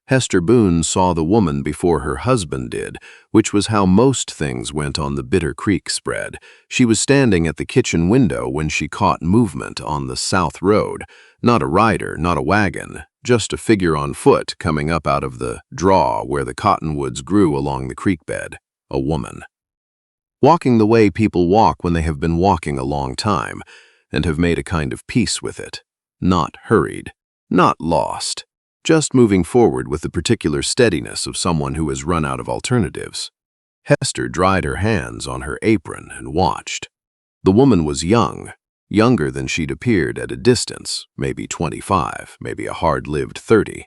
Hester Boone saw the woman before her husband did, which was how most things went on the Bitter Creek spread. She was standing at the kitchen window when she caught movement on the south road. Not a rider, not a wagon, just a figure on foot coming up out of the draw where the cottonwoods grew along the creek bed. A woman. Walking the way people walk when they have been walking a long time, and have made a kind of peace with it. Not hurried, not lost. Just moving forward with the particular steadiness of someone who has run out of alternatives. Hester dried her hands on her apron and watched. The woman was young, younger than she'd appeared at a distance, maybe 25, maybe a hard-lived 30.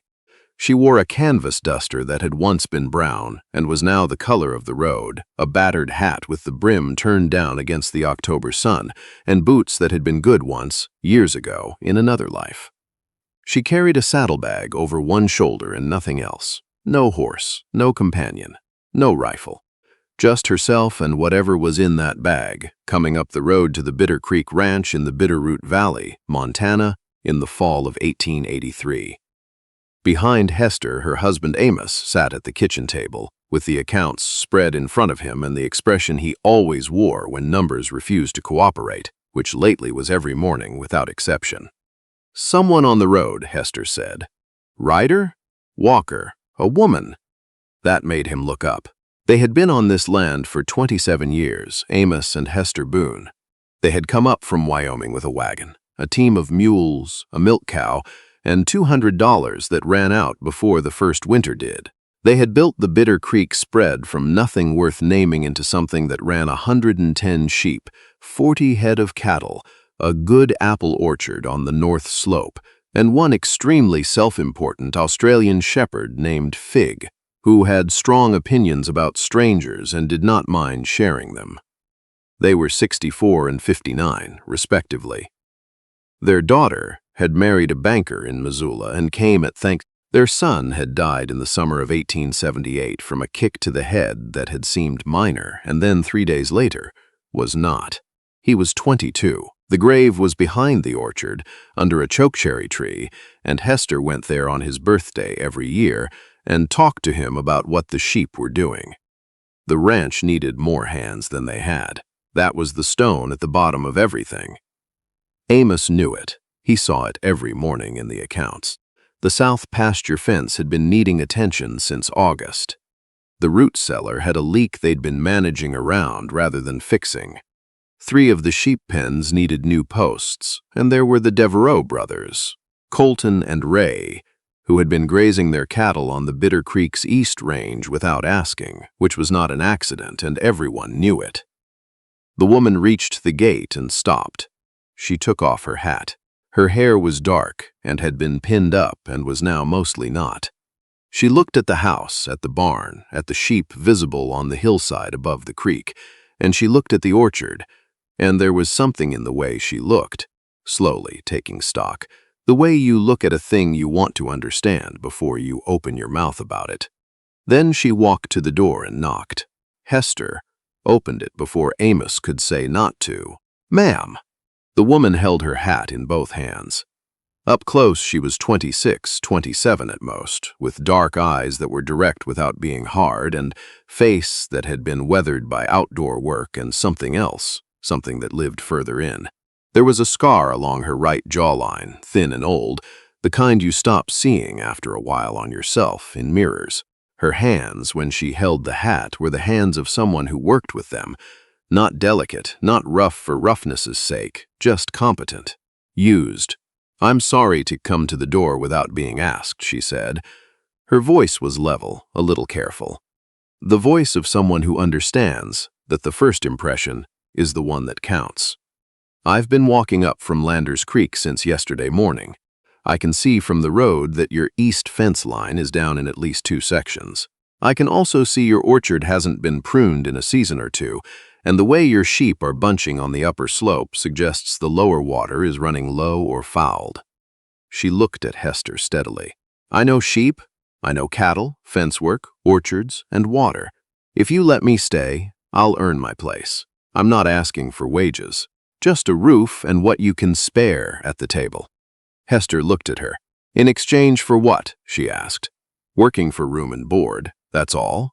She wore a canvas duster that had once been brown and was now the color of the road, a battered hat with the brim turned down against the October sun, and boots that had been good once, years ago, in another life. She carried a saddlebag over one shoulder and nothing else. No horse, no companion, no rifle. Just herself and whatever was in that bag, coming up the road to the Bitter Creek Ranch in the Bitterroot Valley, Montana, in the fall of 1883. Behind Hester, her husband Amos sat at the kitchen table, with the accounts spread in front of him and the expression he always wore when numbers refused to cooperate, which lately was every morning without exception. "Someone on the road," Hester said. "Rider? Walker? A woman?" That made him look up. They had been on this land for 27 years, Amos and Hester Boone. They had come up from Wyoming with a wagon, a team of mules, a milk cow, and $200 that ran out before the first winter did. They had built the Bitter Creek spread from nothing worth naming into something that ran 110 sheep, 40 head of cattle, a good apple orchard on the north slope, and one extremely self-important Australian shepherd named Fig, who had strong opinions about strangers and did not mind sharing them. They were 64 and 59, respectively. Their daughter had married a banker in Missoula and came at Thanksgiving. Their son had died in the summer of 1878 from a kick to the head that had seemed minor, and then 3 days later was not. He was 22. The grave was behind the orchard, under a chokecherry tree, and Hester went there on his birthday every year and talked to him about what the sheep were doing. The ranch needed more hands than they had. That was the stone at the bottom of everything. Amos knew it. He saw it every morning in the accounts. The south pasture fence had been needing attention since August. The root cellar had a leak they'd been managing around rather than fixing. 3 of the sheep pens needed new posts, and there were the Devereaux brothers, Colton and Ray, who had been grazing their cattle on the Bitter Creek's east range without asking, which was not an accident, and everyone knew it. The woman reached the gate and stopped. She took off her hat. Her hair was dark and had been pinned up and was now mostly not. She looked at the house, at the barn, at the sheep visible on the hillside above the creek, and she looked at the orchard. And there was something in the way she looked, slowly taking stock, the way you look at a thing you want to understand before you open your mouth about it. Then she walked to the door and knocked. Hester opened it before Amos could say not to. "Ma'am." The woman held her hat in both hands. Up close she was 26, 27 at most, with dark eyes that were direct without being hard, and face that had been weathered by outdoor work and something else. Something that lived further in. There was a scar along her right jawline, thin and old, the kind you stop seeing after a while on yourself in mirrors. Her hands, when she held the hat, were the hands of someone who worked with them. Not delicate, not rough for roughness' sake, just competent. Used. "I'm sorry to come to the door without being asked," she said. Her voice was level, a little careful. The voice of someone who understands that the first impression is the one that counts. "I've been walking up from Landers Creek since yesterday morning. I can see from the road that your east fence line is down in at least 2 sections. I can also see your orchard hasn't been pruned in a season or 2, and the way your sheep are bunching on the upper slope suggests the lower water is running low or fouled." She looked at Hester steadily. "I know sheep, I know cattle, fence work, orchards, and water. If you let me stay, I'll earn my place. I'm not asking for wages, just a roof and what you can spare at the table." Hester looked at her. "In exchange for what?" she asked. Working for room and board, that's all?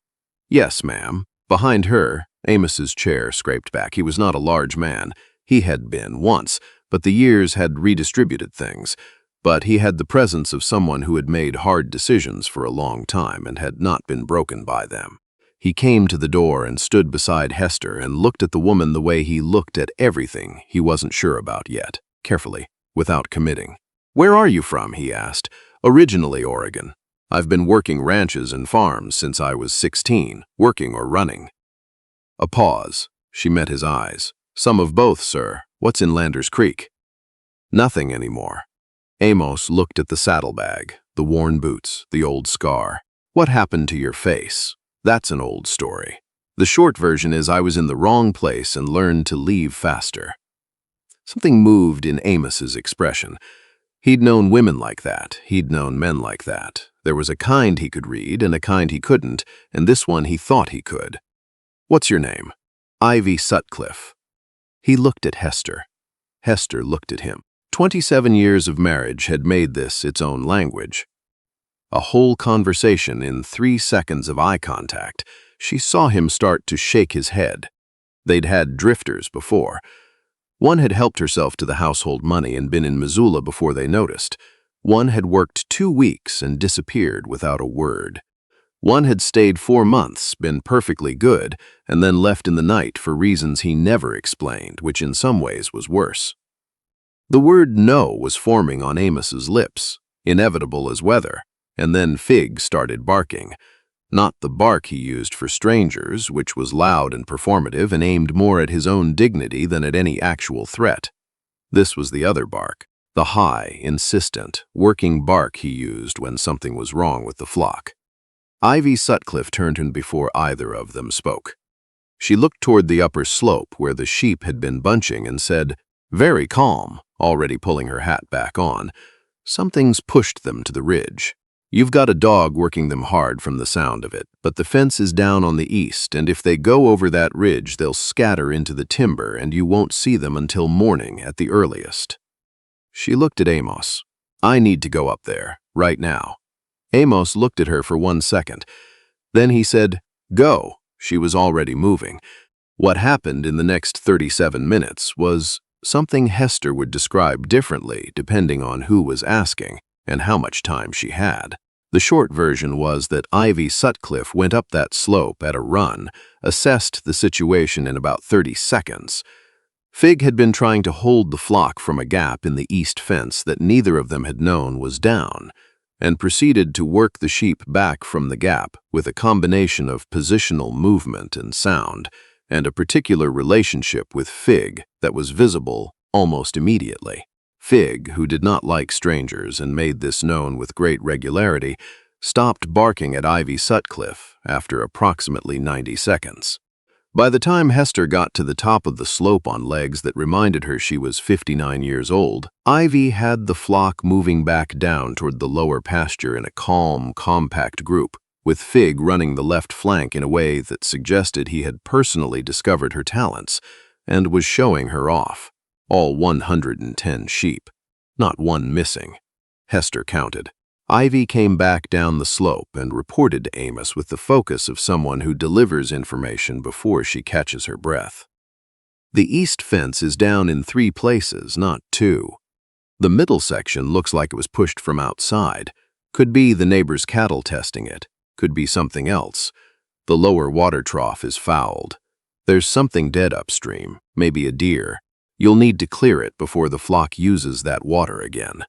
Yes, ma'am. Behind her, Amos's chair scraped back. He was not a large man. He had been once, but the years had redistributed things. But he had the presence of someone who had made hard decisions for a long time and had not been broken by them. He came to the door and stood beside Hester and looked at the woman the way he looked at everything he wasn't sure about yet, carefully, without committing. "Where are you from?" he asked. "Originally Oregon. I've been working ranches and farms since I was 16, working or running." A pause. She met his eyes. "Some of both, sir. What's in Landers Creek?" "Nothing anymore." Amos looked at the saddlebag, the worn boots, the old scar. "What happened to your face?" "That's an old story. The short version is I was in the wrong place and learned to leave faster." Something moved in Amos's expression. He'd known women like that. He'd known men like that. There was a kind he could read and a kind he couldn't, and this one he thought he could. "What's your name?" "Ivy Sutcliffe." He looked at Hester. Hester looked at him. 27 years of marriage had made this its own language. A whole conversation in 3 seconds of eye contact. She saw him start to shake his head. They'd had drifters before. One had helped herself to the household money and been in Missoula before they noticed. One had worked 2 weeks and disappeared without a word. One had stayed 4 months, been perfectly good, and then left in the night for reasons he never explained, which in some ways was worse. The word no was forming on Amos's lips, inevitable as weather, and then Fig started barking. Not the bark he used for strangers, which was loud and performative and aimed more at his own dignity than at any actual threat. This was the other bark, the high, insistent, working bark he used when something was wrong with the flock. Ivy Sutcliffe turned in before either of them spoke. She looked toward the upper slope where the sheep had been bunching and said, very calm, already pulling her hat back on, "Something's pushed them to the ridge. You've got a dog working them hard from the sound of it, but the fence is down on the east, and if they go over that ridge, they'll scatter into the timber, and you won't see them until morning at the earliest." She looked at Amos. "I need to go up there, right now." Amos looked at her for 1 second. Then he said, "Go." She was already moving. What happened in the next 37 minutes was something Hester would describe differently depending on who was asking and how much time she had. The short version was that Ivy Sutcliffe went up that slope at a run, assessed the situation in about 30 seconds. Fig had been trying to hold the flock from a gap in the east fence that neither of them had known was down, and proceeded to work the sheep back from the gap with a combination of positional movement and sound, and a particular relationship with Fig that was visible almost immediately. Fig, who did not like strangers and made this known with great regularity, stopped barking at Ivy Sutcliffe after approximately 90 seconds. By the time Hester got to the top of the slope on legs that reminded her she was 59 years old, Ivy had the flock moving back down toward the lower pasture in a calm, compact group, with Fig running the left flank in a way that suggested he had personally discovered her talents and was showing her off. All 110 sheep, not one missing. Hester counted. Ivy came back down the slope and reported to Amos with the focus of someone who delivers information before she catches her breath. The east fence is down in 3 places, not 2. The middle section looks like it was pushed from outside. Could be the neighbor's cattle testing it. Could be something else. The lower water trough is fouled. There's something dead upstream, maybe a deer. You'll need to clear it before the flock uses that water again.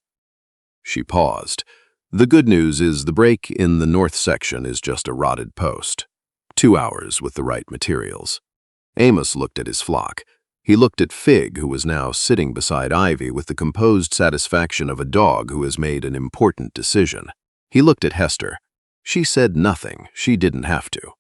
She paused. The good news is the break in the north section is just a rotted post. 2 hours with the right materials. Amos looked at his flock. He looked at Fig, who was now sitting beside Ivy with the composed satisfaction of a dog who has made an important decision. He looked at Hester. She said nothing. She didn't have to.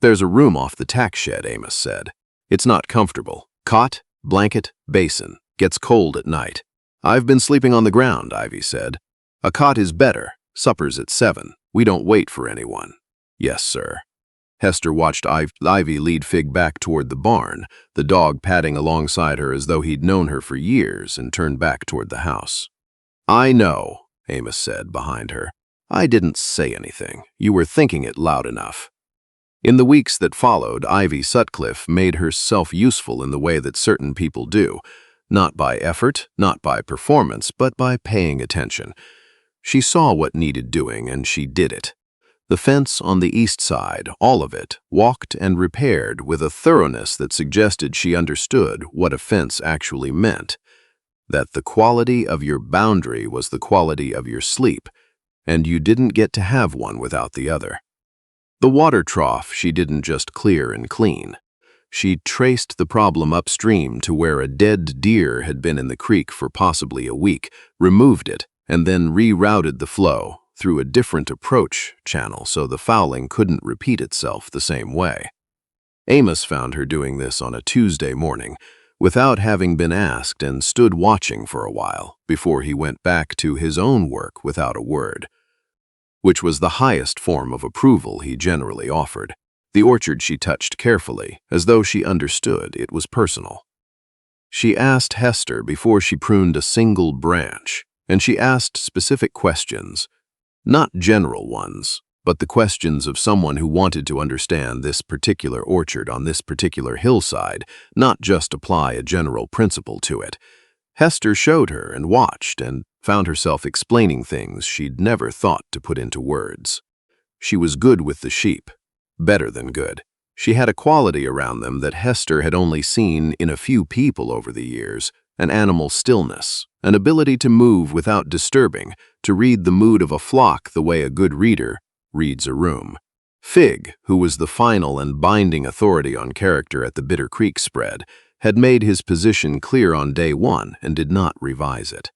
"There's a room off the tack shed," Amos said. "It's not comfortable. Cot, blanket, basin. Gets cold at night." "I've been sleeping on the ground," Ivy said. "A cot is better. Supper's at 7. We don't wait for anyone." "Yes, sir." Hester watched Ivy lead Fig back toward the barn, the dog padding alongside her as though he'd known her for years, and turned back toward the house. "I know," Amos said behind her. I didn't say anything. You were thinking it loud enough. In the weeks that followed, Ivy Sutcliffe made herself useful in the way that certain people do, not by effort, not by performance, but by paying attention. She saw what needed doing, and she did it. The fence on the east side, all of it, walked and repaired with a thoroughness that suggested she understood what a fence actually meant, that the quality of your boundary was the quality of your sleep, and you didn't get to have one without the other. The water trough she didn't just clear and clean. She traced the problem upstream to where a dead deer had been in the creek for possibly a week, removed it, and then rerouted the flow through a different approach channel so the fouling couldn't repeat itself the same way. Amos found her doing this on a Tuesday morning, without having been asked, and stood watching for a while before he went back to his own work without a word, which was the highest form of approval he generally offered. The orchard she touched carefully, as though she understood it was personal. She asked Hester before she pruned a single branch, and she asked specific questions, not general ones, but the questions of someone who wanted to understand this particular orchard on this particular hillside, not just apply a general principle to it. Hester showed her and watched and found herself explaining things she'd never thought to put into words. She was good with the sheep. Better than good. She had a quality around them that Hester had only seen in a few people over the years, an animal stillness, an ability to move without disturbing, to read the mood of a flock the way a good reader reads a room. Fig, who was the final and binding authority on character at the Bitter Creek spread, had made his position clear on day one and did not revise it.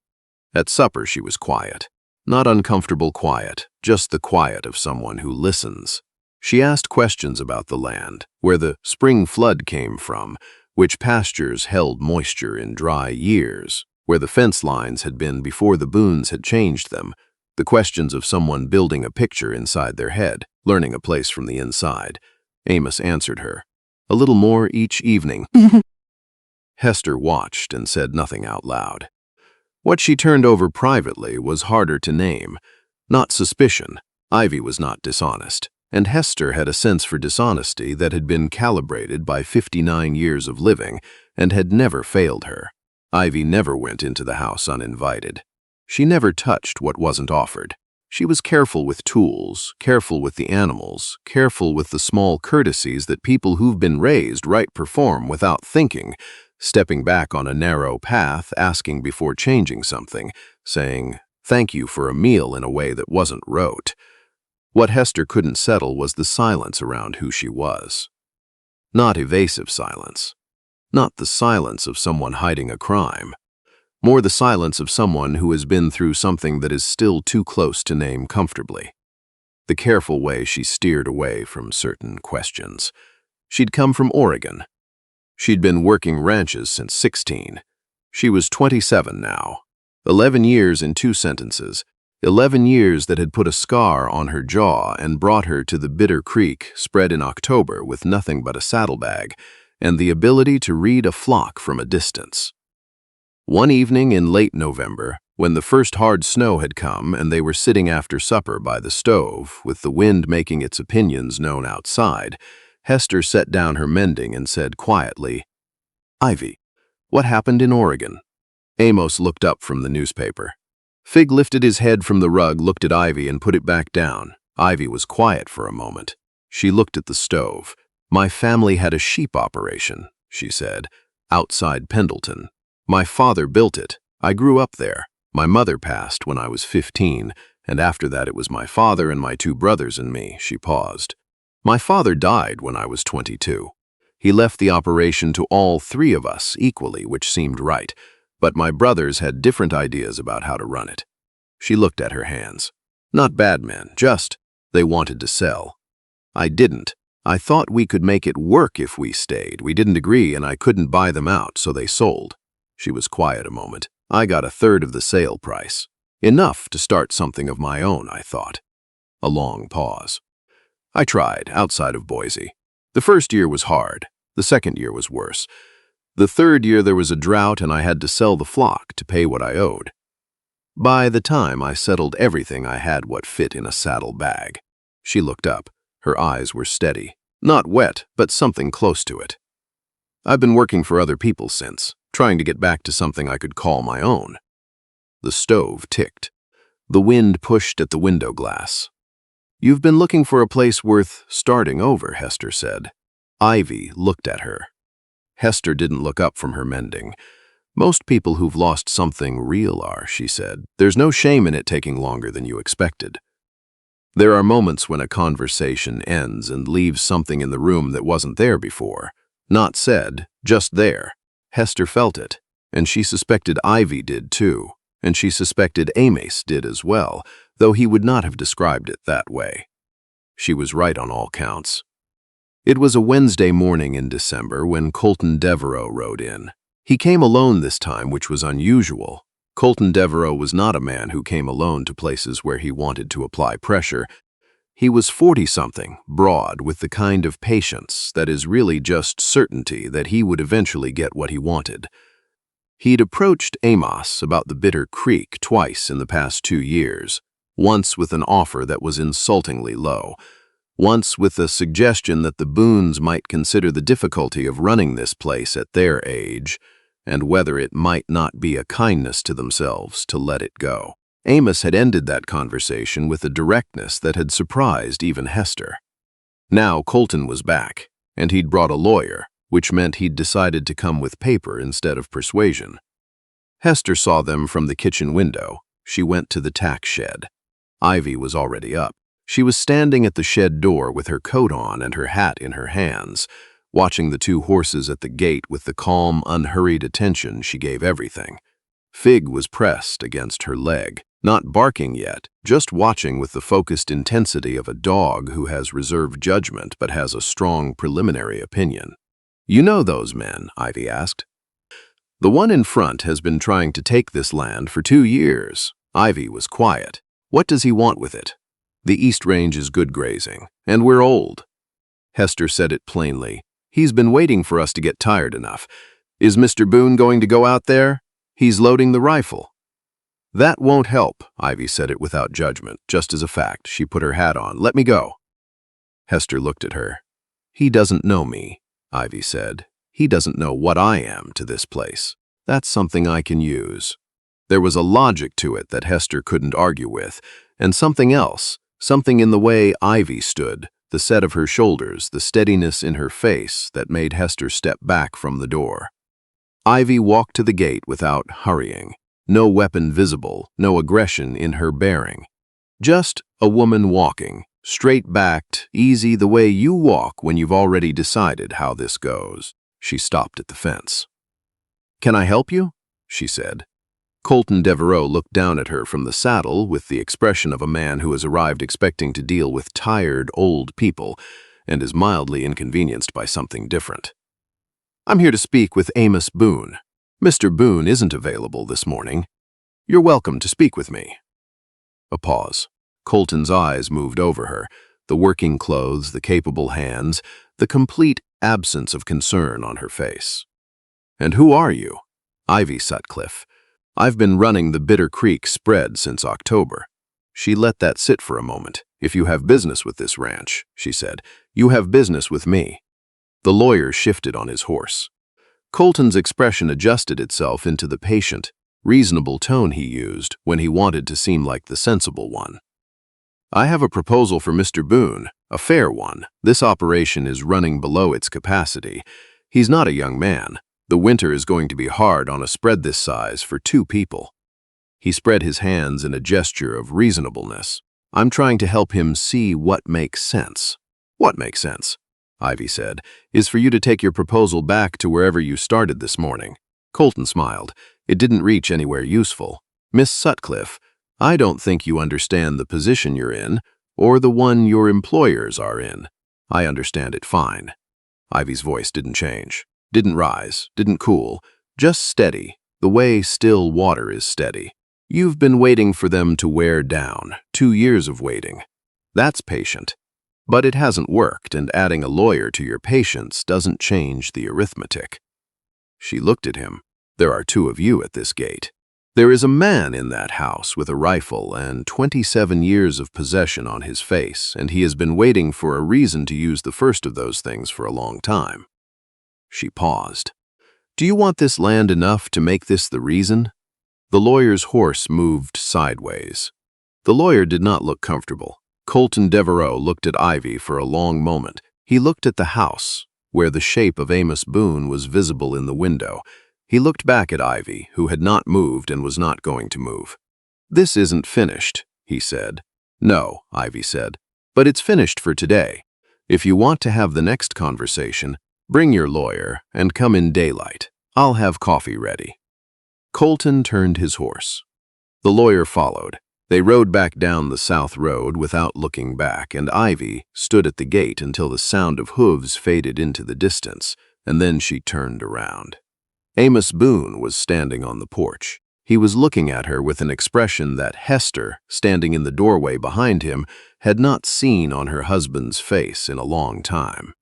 At supper she was quiet. Not uncomfortable quiet, just the quiet of someone who listens. She asked questions about the land, where the spring flood came from, which pastures held moisture in dry years, where the fence lines had been before the Boones had changed them, the questions of someone building a picture inside their head, learning a place from the inside. Amos answered her. A little more each evening. Hester watched and said nothing out loud. What she turned over privately was harder to name. Not suspicion. Ivy was not dishonest. And Hester had a sense for dishonesty that had been calibrated by 59 years of living and had never failed her. Ivy never went into the house uninvited. She never touched what wasn't offered. She was careful with tools, careful with the animals, careful with the small courtesies that people who've been raised right perform without thinking, stepping back on a narrow path, asking before changing something, saying, "Thank you for a meal," in a way that wasn't rote. What Hester couldn't settle was the silence around who she was. Not evasive silence. Not the silence of someone hiding a crime. More the silence of someone who has been through something that is still too close to name comfortably. The careful way she steered away from certain questions. She'd come from Oregon. She'd been working ranches since 16. She was 27 now. 11 years in 2 sentences. 11 years that had put a scar on her jaw and brought her to the Bitter Creek spread in October with nothing but a saddlebag and the ability to read a flock from a distance. One evening in late November, when the first hard snow had come and they were sitting after supper by the stove, with the wind making its opinions known outside, Hester set down her mending and said quietly, "Ivy, what happened in Oregon?" Amos looked up from the newspaper. Fig lifted his head from the rug, looked at Ivy, and put it back down. Ivy was quiet for a moment. She looked at the stove. "My family had a sheep operation," she said, "outside Pendleton. My father built it. I grew up there. My mother passed when I was 15, and after that it was my father and my 2 brothers and me." She paused. "My father died when I was 22. He left the operation to all 3 of us equally, which seemed right. But my brothers had different ideas about how to run it." She looked at her hands. "Not bad men, just they wanted to sell. I didn't. I thought we could make it work if we stayed. We didn't agree and I couldn't buy them out, so they sold." She was quiet a moment. "I got 1/3 of the sale price. Enough to start something of my own, I thought." A long pause. "I tried, outside of Boise. The first year was hard. The second year was worse. The third year there was a drought and I had to sell the flock to pay what I owed." By the time I settled everything, I had what fit in a saddlebag. She looked up. Her eyes were steady. Not wet, but something close to it. I've been working for other people since, trying to get back to something I could call my own. The stove ticked. The wind pushed at the window glass. You've been looking for a place worth starting over, Hester said. Ivy looked at her. Hester didn't look up from her mending. Most people who've lost something real are, she said. There's no shame in it taking longer than you expected. There are moments when a conversation ends and leaves something in the room that wasn't there before. Not said, just there. Hester felt it, and she suspected Ivy did too, and she suspected Amos did as well, though he would not have described it that way. She was right on all counts. It was a Wednesday morning in December when Colton Devereaux rode in. He came alone this time, which was unusual. Colton Devereaux was not a man who came alone to places where he wanted to apply pressure. He was 40-something, broad, with the kind of patience that is really just certainty that he would eventually get what he wanted. He'd approached Amos about the Bitter Creek twice in the past 2 years, once with an offer that was insultingly low, once with a suggestion that the Boones might consider the difficulty of running this place at their age, and whether it might not be a kindness to themselves to let it go. Amos had ended that conversation with a directness that had surprised even Hester. Now Colton was back, and he'd brought a lawyer, which meant he'd decided to come with paper instead of persuasion. Hester saw them from the kitchen window. She went to the tack shed. Ivy was already up. She was standing at the shed door with her coat on and her hat in her hands, watching the 2 horses at the gate with the calm, unhurried attention she gave everything. Fig was pressed against her leg, not barking yet, just watching with the focused intensity of a dog who has reserved judgment but has a strong preliminary opinion. You know those men? Ivy asked. The one in front has been trying to take this land for 2 years. Ivy was quiet. What does he want with it? The East Range is good grazing, and we're old. Hester said it plainly. He's been waiting for us to get tired enough. Is Mr. Boone going to go out there? He's loading the rifle. That won't help, Ivy said it without judgment, just as a fact. She put her hat on. Let me go. Hester looked at her. He doesn't know me, Ivy said. He doesn't know what I am to this place. That's something I can use. There was a logic to it that Hester couldn't argue with, and something else, something in the way Ivy stood, the set of her shoulders, the steadiness in her face that made Hester step back from the door. Ivy walked to the gate without hurrying. No weapon visible, no aggression in her bearing. Just a woman walking, straight-backed, easy the way you walk when you've already decided how this goes. She stopped at the fence. "Can I help you?" she said. Colton Devereaux looked down at her from the saddle with the expression of a man who has arrived expecting to deal with tired, old people and is mildly inconvenienced by something different. "I'm here to speak with Amos Boone. Mr. Boone isn't available this morning. You're welcome to speak with me." A pause. Colton's eyes moved over her, the working clothes, the capable hands, the complete absence of concern on her face. "And who are you?" "Ivy Sutcliffe. I've been running the Bitter Creek spread since October." She let that sit for a moment. "If you have business with this ranch," she said, "you have business with me." The lawyer shifted on his horse. Colton's expression adjusted itself into the patient, reasonable tone he used when he wanted to seem like the sensible one. "I have a proposal for Mr. Boone, a fair one. This operation is running below its capacity. He's not a young man. The winter is going to be hard on a spread this size for 2 people. He spread his hands in a gesture of reasonableness. "I'm trying to help him see what makes sense." "What makes sense?" Ivy said, "is for you to take your proposal back to wherever you started this morning." Colton smiled. It didn't reach anywhere useful. "Miss Sutcliffe, I don't think you understand the position you're in, or the one your employers are in. I understand it fine." Ivy's voice didn't change, didn't rise, didn't cool, just steady, the way still water is steady. "You've been waiting for them to wear down, 2 years of waiting. That's patient. But it hasn't worked, and adding a lawyer to your patience doesn't change the arithmetic." She looked at him. "There are 2 of you at this gate." There is a man in that house with a rifle and 27 years of possession on his face, and he has been waiting for a reason to use the first of those things for a long time. She paused. Do you want this land enough to make this the reason? The lawyer's horse moved sideways. The lawyer did not look comfortable. Colton Devereaux looked at Ivy for a long moment. He looked at the house, where the shape of Amos Boone was visible in the window. He looked back at Ivy, who had not moved and was not going to move. This isn't finished, he said. No, Ivy said, but it's finished for today. If you want to have the next conversation, bring your lawyer and come in daylight. I'll have coffee ready. Colton turned his horse. The lawyer followed. They rode back down the south road without looking back, and Ivy stood at the gate until the sound of hooves faded into the distance, and then she turned around. Amos Boone was standing on the porch. He was looking at her with an expression that Hester, standing in the doorway behind him, had not seen on her husband's face in a long time.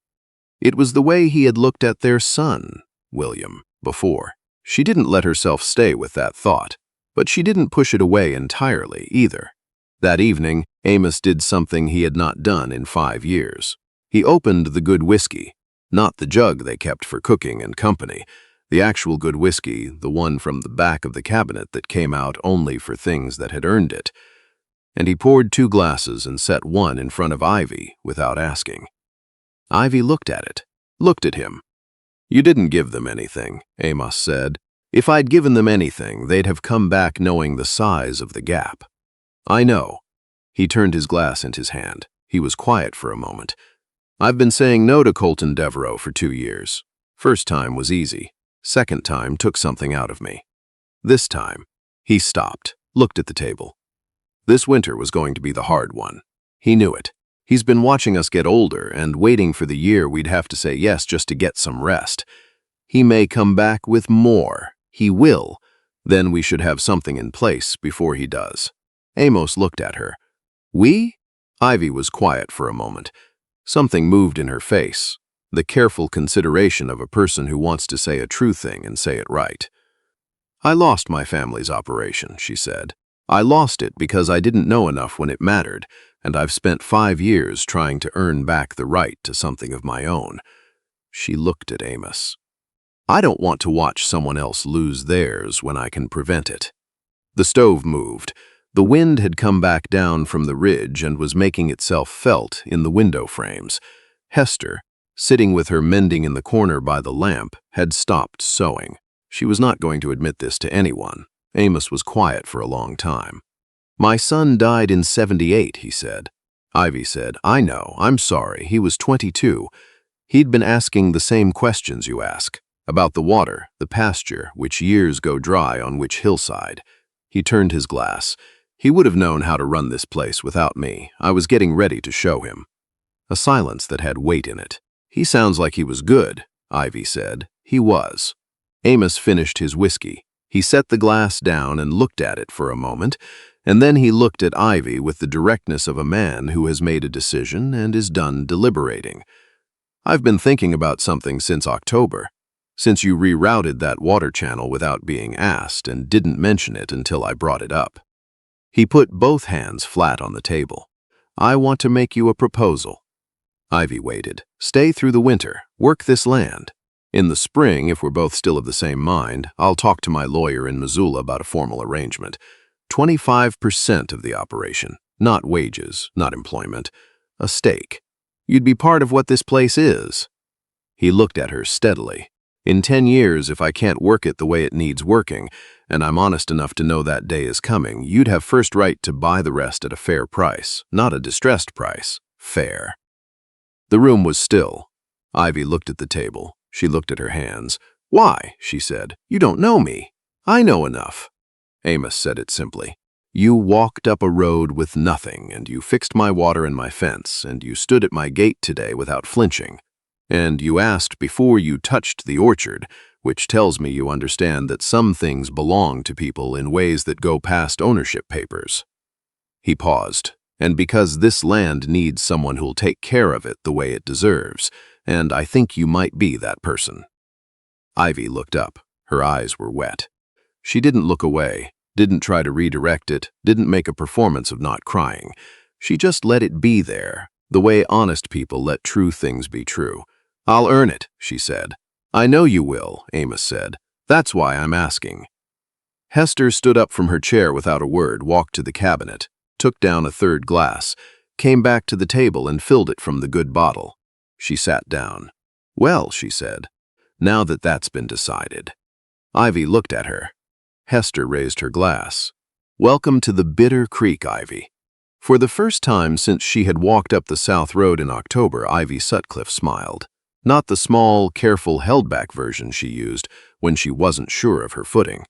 It was the way he had looked at their son, William, before. She didn't let herself stay with that thought, but she didn't push it away entirely either. That evening, Amos did something he had not done in 5 years. He opened the good whiskey, not the jug they kept for cooking and company, the actual good whiskey, the one from the back of the cabinet that came out only for things that had earned it. And he poured 2 glasses and set one in front of Ivy without asking. Ivy looked at it, looked at him. You didn't give them anything, Amos said. If I'd given them anything, they'd have come back knowing the size of the gap. I know. He turned his glass into his hand. He was quiet for a moment. I've been saying no to Colton Devereaux for 2 years. First time was easy. Second time took something out of me. This time, he stopped, looked at the table. This winter was going to be the hard one. He knew it. He's been watching us get older and waiting for the year we'd have to say yes just to get some rest. He may come back with more. He will. Then we should have something in place before he does. Amos looked at her. We? Ivy was quiet for a moment. Something moved in her face. The careful consideration of a person who wants to say a true thing and say it right. I lost my family's operation, she said. I lost it because I didn't know enough when it mattered, and I've spent 5 years trying to earn back the right to something of my own. She looked at Amos. I don't want to watch someone else lose theirs when I can prevent it. The stove moved. The wind had come back down from the ridge and was making itself felt in the window frames. Hester, sitting with her mending in the corner by the lamp, had stopped sewing. She was not going to admit this to anyone. Amos was quiet for a long time. My son died in 78, he said. Ivy said, I know, I'm sorry, he was 22. He'd been asking the same questions you ask, about the water, the pasture, which years go dry on which hillside. He turned his glass. He would have known how to run this place without me. I was getting ready to show him. A silence that had weight in it. He sounds like he was good, Ivy said. He was. Amos finished his whiskey. He set the glass down and looked at it for a moment, and then he looked at Ivy with the directness of a man who has made a decision and is done deliberating. I've been thinking about something since October, since you rerouted that water channel without being asked and didn't mention it until I brought it up. He put both hands flat on the table. I want to make you a proposal. Ivy waited. Stay through the winter. Work this land. In the spring, if we're both still of the same mind, I'll talk to my lawyer in Missoula about a formal arrangement. 25% of the operation. Not wages, not employment. A stake. You'd be part of what this place is. He looked at her steadily. In 10 years, if I can't work it the way it needs working, and I'm honest enough to know that day is coming, you'd have first right to buy the rest at a fair price, not a distressed price. Fair. The room was still. Ivy looked at the table. She looked at her hands. Why? She said. You don't know me. I know enough. Amos said it simply. You walked up a road with nothing, and you fixed my water and my fence, and you stood at my gate today without flinching. And you asked before you touched the orchard, which tells me you understand that some things belong to people in ways that go past ownership papers. He paused. And because this land needs someone who'll take care of it the way it deserves, and I think you might be that person. Ivy looked up. Her eyes were wet. She didn't look away. didn't try to redirect it, didn't make a performance of not crying. She just let it be there, the way honest people let true things be true. "I'll earn it," she said. "I know you will," Amos said. "That's why I'm asking." Hester stood up from her chair without a word, walked to the cabinet, took down a third glass, came back to the table and filled it from the good bottle. She sat down. "Well," she said, "now that that's been decided." Ivy looked at her. Hester raised her glass. "Welcome to the bitter creek, Ivy." For the first time since she had walked up the South Road in October, Ivy Sutcliffe smiled. Not the small, careful, held-back version she used when she wasn't sure of her footing.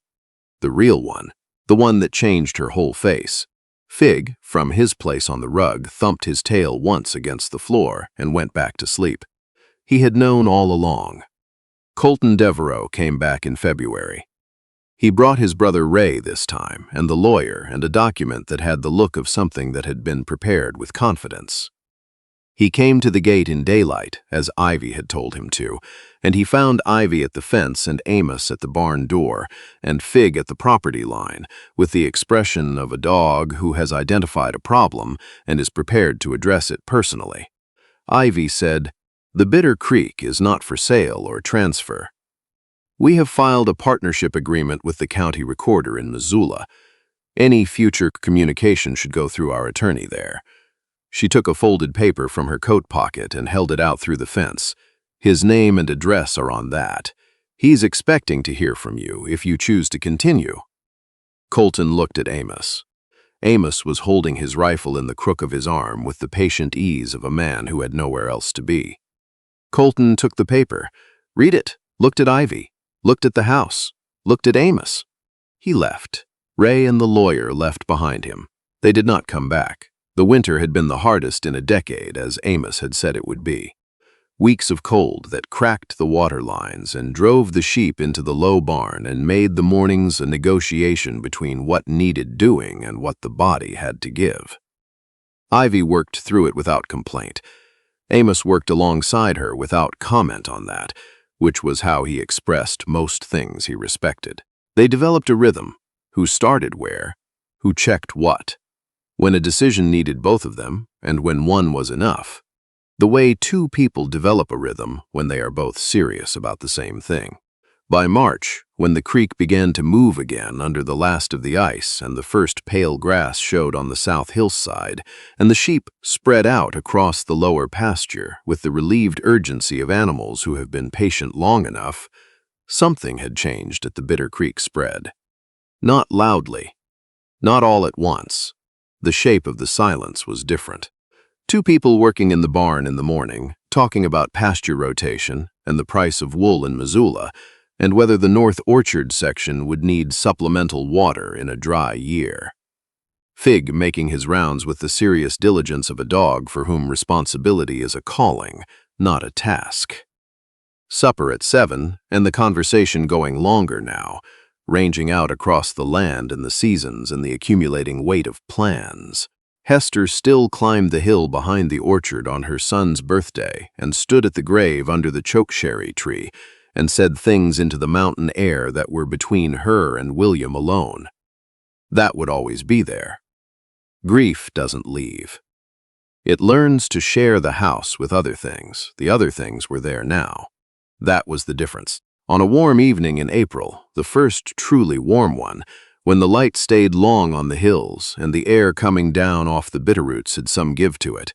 The real one, the one that changed her whole face. Fig, from his place on the rug, thumped his tail once against the floor and went back to sleep. He had known all along. Colton Devereaux came back in February. He brought his brother Ray this time, and the lawyer, and a document that had the look of something that had been prepared with confidence. He came to the gate in daylight, as Ivy had told him to, and he found Ivy at the fence and Amos at the barn door, and Fig at the property line, with the expression of a dog who has identified a problem and is prepared to address it personally. Ivy said, "The Bitter Creek is not for sale or transfer. We have filed a partnership agreement with the county recorder in Missoula. Any future communication should go through our attorney there." She took a folded paper from her coat pocket and held it out through the fence. "His name and address are on that. He's expecting to hear from you if you choose to continue." Colton looked at Amos. Amos was holding his rifle in the crook of his arm with the patient ease of a man who had nowhere else to be. Colton took the paper, read it, looked at Ivy, looked at the house, looked at Amos. He left. Ray and the lawyer left behind him. They did not come back. The winter had been the hardest in a decade, as Amos had said it would be. Weeks of cold that cracked the water lines and drove the sheep into the low barn and made the mornings a negotiation between what needed doing and what the body had to give. Ivy worked through it without complaint. Amos worked alongside her without comment on that, which was how he expressed most things he respected. They developed a rhythm: who started where, who checked what, when a decision needed both of them, and when one was enough. The way two people develop a rhythm when they are both serious about the same thing. By March, when the creek began to move again under the last of the ice and the first pale grass showed on the south hillside, and the sheep spread out across the lower pasture with the relieved urgency of animals who have been patient long enough, something had changed at the Bitter Creek spread. Not loudly, not all at once. The shape of the silence was different. Two people working in the barn in the morning, talking about pasture rotation and the price of wool in Missoula, and whether the North Orchard section would need supplemental water in a dry year. Fig making his rounds with the serious diligence of a dog for whom responsibility is a calling, not a task. Supper at 7, and the conversation going longer now, ranging out across the land and the seasons and the accumulating weight of plans. Hester still climbed the hill behind the orchard on her son's birthday and stood at the grave under the chokecherry tree and said things into the mountain air that were between her and William alone. That would always be there. Grief doesn't leave. It learns to share the house with other things. The other things were there now. That was the difference. On a warm evening in April, the first truly warm one, when the light stayed long on the hills and the air coming down off the bitterroots had some give to it.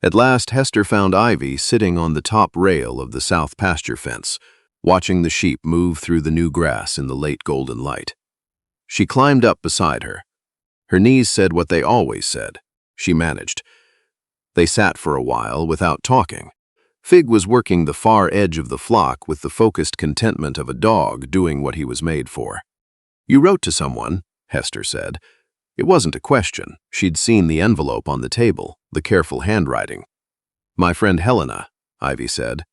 At last Hester found Ivy sitting on the top rail of the south pasture fence, watching the sheep move through the new grass in the late golden light. She climbed up beside her. Her knees said what they always said. She managed. They sat for a while without talking. Fig was working the far edge of the flock with the focused contentment of a dog doing what he was made for. "You wrote to someone," Hester said. It wasn't a question. She'd seen the envelope on the table, the careful handwriting. "My friend Helena," Ivy said.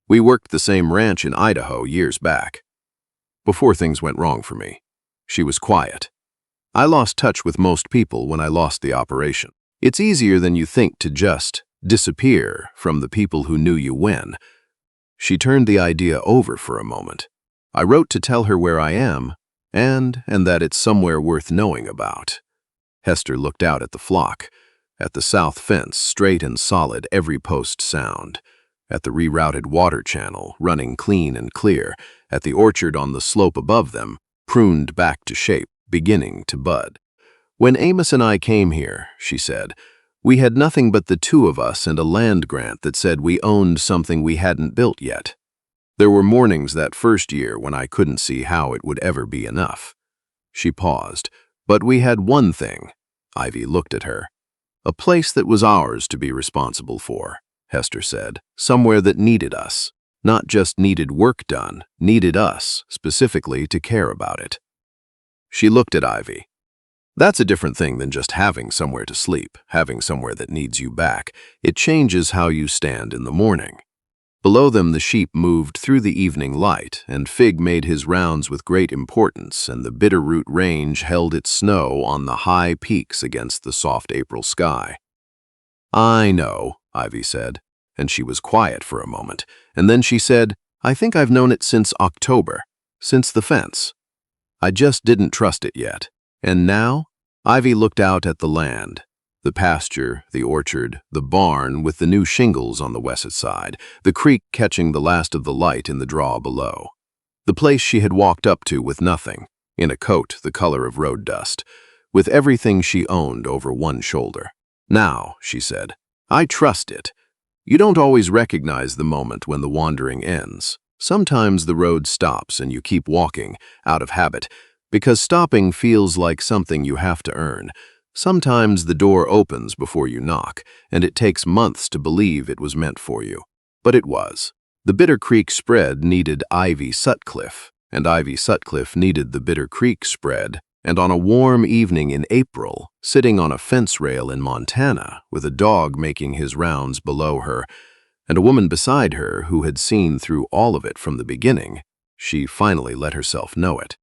"We worked the same ranch in Idaho years back. Before things went wrong for me." She was quiet. "I lost touch with most people when I lost the operation. It's easier than you think to just disappear from the people who knew you when." She turned the idea over for a moment. "I wrote to tell her where I am, and that it's somewhere worth knowing about. Hester looked out at the flock, at the south fence, straight and solid, every post sound, at the rerouted water channel, running clean and clear, at the orchard on the slope above them, pruned back to shape, beginning to bud. "When Amos and I came here," she said, "we had nothing but the two of us and a land grant that said we owned something we hadn't built yet. There were mornings that first year when I couldn't see how it would ever be enough." She paused. "But we had one thing." Ivy looked at her. "A place that was ours to be responsible for," Hester said. "Somewhere that needed us. Not just needed work done, needed us, specifically, to care about it." She looked at Ivy. "That's a different thing than just having somewhere to sleep, having somewhere that needs you back. It changes how you stand in the morning." Below them the sheep moved through the evening light, and Fig made his rounds with great importance, and the Bitterroot Range held its snow on the high peaks against the soft April sky. "I know," Ivy said, and she was quiet for a moment, and then she said, "I think I've known it since October, since the fence. I just didn't trust it yet. And now?" Ivy looked out at the land. The pasture, the orchard, the barn with the new shingles on the west side, the creek catching the last of the light in the draw below. The place she had walked up to with nothing, in a coat the color of road dust, with everything she owned over one shoulder. "Now," she said, "I trust it. You don't always recognize the moment when the wandering ends. Sometimes the road stops and you keep walking, out of habit, because stopping feels like something you have to earn. Sometimes the door opens before you knock, and it takes months to believe it was meant for you. But it was. The Bitter Creek spread needed Ivy Sutcliffe, and Ivy Sutcliffe needed the Bitter Creek spread, and on a warm evening in April, sitting on a fence rail in Montana, with a dog making his rounds below her, and a woman beside her who had seen through all of it from the beginning, she finally let herself know it.